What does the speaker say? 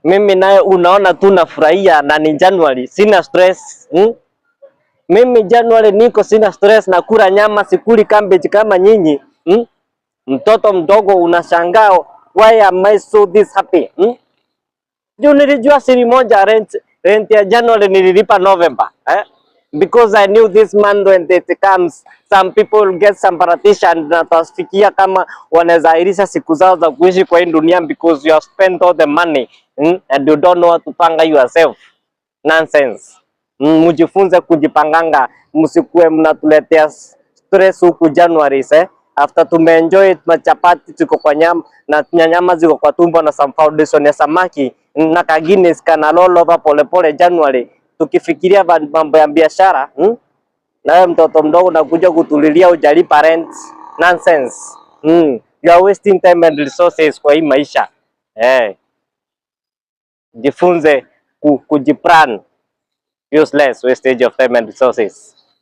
Mimi naye unaona tu nafurahia na ni January, sina stress. Mimi January niko sina stress, na kula nyama, sikuli cabbage kama nyinyi. Mtoto mdogo unashangaa, why am I so this happy? Juu nilijua siri moja, rent ya January nililipa November. Because I knew this month when it comes, some people get some partition na tasifikia kama wanaweza airisha siku zao za kuishi kwa hii dunia because you have spent all the money and you don't know how to panga yourself. Nonsense. Mjifunze kujipanganga, msikuwe mnatuletea stress huku January. After tumeenjoy machapati ziko kwa nyama na nyama ziko kwa tumbo na some foundation ya samaki na kagines kana roll over polepole January, tukifikiria mambo ya biashara. Na mtoto mdogo nakuja kutulilia ujalipa rent. Nonsense. You are wasting time and resources kwa hii maisha. Jifunze kujiplan. Useless wastage of time and resources.